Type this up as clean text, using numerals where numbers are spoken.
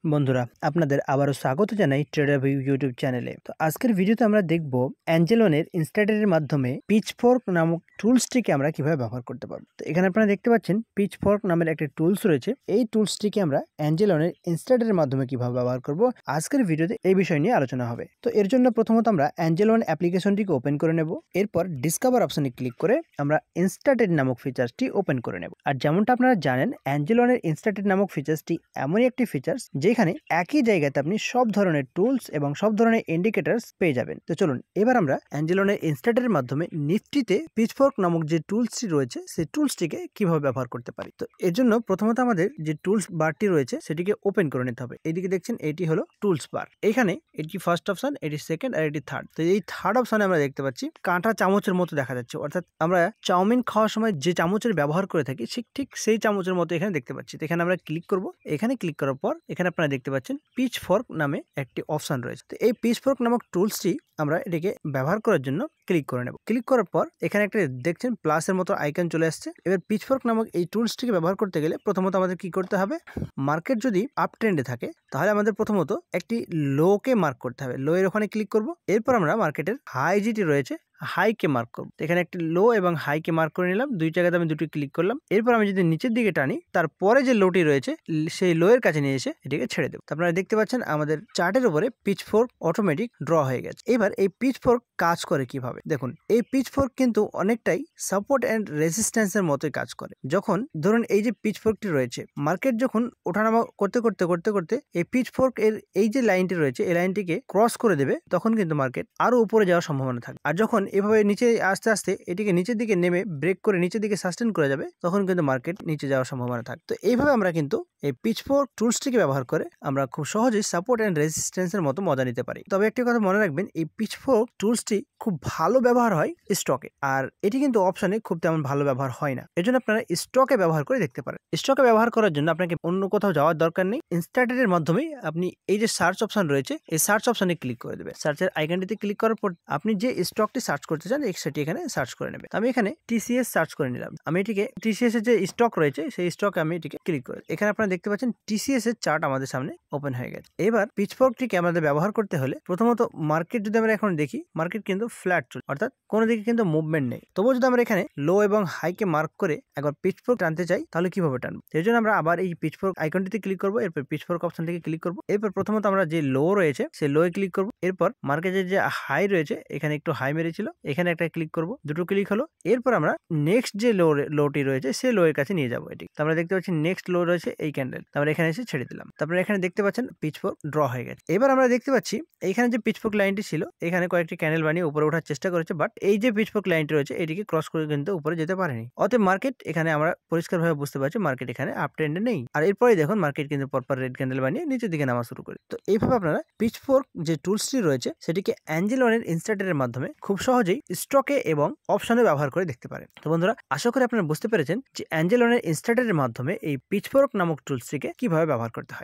বন্ধুরা আপনাদের আবারও স্বাগত জানাই ট্রেডার ভিউ ইউটিউব চ্যানেলে। তো আজকের ভিডিওতে আমরা দেখব অ্যাঞ্জেলনের ইনস্টাডের মাধ্যমে পিচফোর্ক নামক টুলসটিকে আমরা কিভাবে ব্যবহার করতে পারবো। তো এখানে আপনারা দেখতে পাচ্ছেন পিচফোর্ক নামের একটা টুলস রয়েছে। এই টুলসটিকে আমরা অ্যাঞ্জেলনের ইনস্টাডের মাধ্যমে কিভাবে ব্যবহার করব, আজকের ভিডিওতে এই বিষয় নিয়ে আলোচনা হবে। তো এর জন্য প্রথমত আমরা অ্যাঞ্জেলন অ্যাপ্লিকেশনটিকে ওপেন করে নেব। এরপর ডিসকভার অপশনে ক্লিক করে আমরা ইনস্টাডেট নামক ফিচার্সটি ওপেন করে নেব। আর যেমনটা আপনারা জানেন, অ্যাঞ্জেলনের ইনস্টাডেট নামক ফিচার্সটি এমনই একটি ফিচার্স যেখানে একই জায়গাতে আপনি সব ধরনের টুলস এবং সব ধরনের ইন্ডিকেটরস পেয়ে যাবেন। তো চলুন এবার আমরা অ্যাঞ্জেলনের ইনস্টাডের মাধ্যমে নিফটিতে পিচফোর্ক নামক যে টুলসটি রয়েছে সেই টুলসটিকে কিভাবে ব্যবহার করতে পারি। তো এর জন্য প্রথমত আমাদের যে টুলস বারটি রয়েছে সেটিকে ওপেন করে নিতে হবে। এইদিকে দেখছেন এটি হলো টুলস বার। এখানে এটি ফার্স্ট অপশন, এটি সেকেন্ড আর এটি থার্ড। তো এই থার্ড অপশনে আমরা দেখতে পাচ্ছি কাঁটা চামচের মতো দেখা যাচ্ছে, অর্থাৎ আমরা চাউমিন খাওয়ার সময় যে চামচের ব্যবহার করে থাকি ঠিক সেই চামচের মতো এখানে দেখতে পাচ্ছি। তো এখানে আমরা ক্লিক করব। এখানে ক্লিক করার পর এখানে আপনারা দেখতে পাচ্ছেন পিচফোর্ক নামে একটি অপশন রয়েছে। তো এই পিচফোর্ক নামক টুলসটি আমরা এটাকে ব্যবহার করার জন্য ক্লিক করে নেব। ক্লিক করার পর এখানে একটা দেখছেন প্লাসের মতো আইকন চলে আসছে। এবার পিচফোর্ক নামক এই টুলসটিকে ব্যবহার করতে গেলে প্রথমত আমাদের কি করতে হবে, মার্কেট যদি আপ ট্রেন্ডে থাকে তাহলে আমাদের প্রথমত একটি লোকে মার্ক করতে হবে। লো এর ওখানে ক্লিক করব। এরপর আমরা মার্কেটের হাই যেটি রয়েছে হাইকে মার্ক করব। এখানে একটি লো এবং হাইকে মার্ক করে নিলাম। দুই জায়গাতে আমি দুটি ক্লিক করলাম। এরপর আমি যদি নিচের দিকে টানি, তারপরে যে লোটি রয়েছে সেই লো এর কাছে নিয়ে এসে এটিকে ছেড়ে দেব। আপনারা দেখতে পাচ্ছেন আমাদের চার্টের উপরে পিচফোর্ক অটোমেটিক ড্র হয়ে গেছে। এবার এই পিচফোর্ক কাজ করে কিভাবে দেখুন। এই পিচফোর্ক কিন্তু অনেকটাই সাপোর্ট এন্ড রেজিস্ট্যান্সের মতোই কাজ করে। যখন ধরুন এই যে পিচফোর্কটি রয়েছে, মার্কেট যখন ওঠানামা করতে করতে করতে করতে এই পিচফোর্ক এর এই যে লাইনটি রয়েছে এই লাইনটিকে ক্রস করে দেবে, তখন কিন্তু মার্কেট আরো উপরে যাওয়ার সম্ভাবনা থাকে। আর যখন এভাবে নিচে আস্তে আস্তে এটিকে নিচের দিকে নেমে ব্রেক করে নিচের দিকে সাস্টেন করে যাবে, তখন কিন্তু মার্কেট নিচে যাওয়ার সম্ভাবনা থাকে। তো এইভাবে আমরা কিন্তু এই পিচফোর্ক টুলসটিকে ব্যবহার করে আমরা খুব সহজেই সাপোর্ট এন্ড রেজিস্ট্যান্সের মতো মজা নিতে পারি। তবে একটি কথা মনে রাখবেন, এই পিচফোর্ক টুলসটি খুব ভালো ব্যবহার হয় স্টকে, আর এটি কিন্তু অপশনে খুব তেমন ভালো ব্যবহার হয় না। এজন্য আপনারা স্টকে ব্যবহার করে দেখতে পারেন। স্টকে ব্যবহার করার জন্য আপনাকে অন্য কোথাও যাওয়ার দরকার নেই। ইনস্টাডেটের মাধ্যমেই আপনি এই যে সার্চ অপশন রয়েছে এই সার্চ অপশনে ক্লিক করে দেবে। সার্চের আইকনটিতে ক্লিক করার পর আপনি যে স্টকটি সার্চ করতে চান সেটি এখানে সার্চ করে নেবে। আমি এখানে টিসিএস সার্চ করে নিলাম। আমি এটিকে টিসিএস এর যে স্টক রয়েছে সেই স্টকে আমি এটিকে ক্লিক করে, এখানে আপনারা দেখতে পাচ্ছেন টিসিএস এর চার্ট আমাদের সামনে ওপেন হয়ে গেছে। এবার পিচফোর্কটিকে আমাদের ব্যবহার করতে হলে প্রথমত মার্কেট যদি আমরা এখন দেখি, মার্কেট কিন্তু ফ্ল্যাট চল, অর্থাৎ কোনো দিকে কিন্তু মুভমেন্ট নেই। তবুও যদি আমরা এখানে লো এবং হাইকে মার্ক করে একবার পিচফোর্ক টানতে চাই তাহলে কিভাবে টানবো, এর জন্য আমরা আবার এই পিচফোর্ক আইকনটিতে ক্লিক করবো। এরপর পিচফোর্ক অপশনটিকে ক্লিক করবো। এরপর প্রথমত আমরা যে লো রয়েছে সেই লো এ ক্লিক করবো। এরপর মার্কেটের যে হাই রয়েছে এখানে একটু হাই মেরেছিল, এখানে একটা ক্লিক করবো। দুটো ক্লিক হলো। এরপর আমরা নেক্সট যে লোটি রয়েছে সেই লো এর কাছে নিয়ে যাবো। এটি আমরা দেখতে পাচ্ছি নেক্সট লো রয়েছে এই ক্যান্ডেল, তারপরে এখানে এসে ছেড়ে দিলাম। তারপরে এখানে দেখতে পাচ্ছেন পিচফোর্ক ড্র হয়ে গেছে। এবার আমরা দেখতে পাচ্ছি এইখানে যে পিচফোর্ক লাইনটি ছিল এখানে কয়েকটি ক্যান্ডেল বানিয়ে উপরে ওঠার চেষ্টা করেছে, বাট এই যে পিচফোর্ক লাইনটি রয়েছে এটিকে ক্রস করে কিন্তু উপরে যেতে পারেনি। অতএব মার্কেট এখানে আমরা পরিষ্কারভাবে বুঝতে পারছি মার্কেট এখানে আপ ট্রেন্ডে নেই। আর এরপরে দেখুন মার্কেট কিন্তু পরপর রেড ক্যান্ডেল বানিয়ে নিচের দিকে নামা শুরু করে। তো এইভাবে আপনারা পিচফোর্ক যে টুলসটি রয়েছে সেটিকে অ্যাঞ্জেলনের ইনস্টাডেটের মাধ্যমে খুব সহজেই স্টকে এবং অপশনে ব্যবহার করে দেখতে পারেন। তো বন্ধুরা, আশা করি আপনারা বুঝতে পেরেছেন যে অ্যাঞ্জেলনের ইনস্টাডেটের মাধ্যমে এই পিচফোর্ক নামক টুলসটিকে কিভাবে ব্যবহার করতে হয়।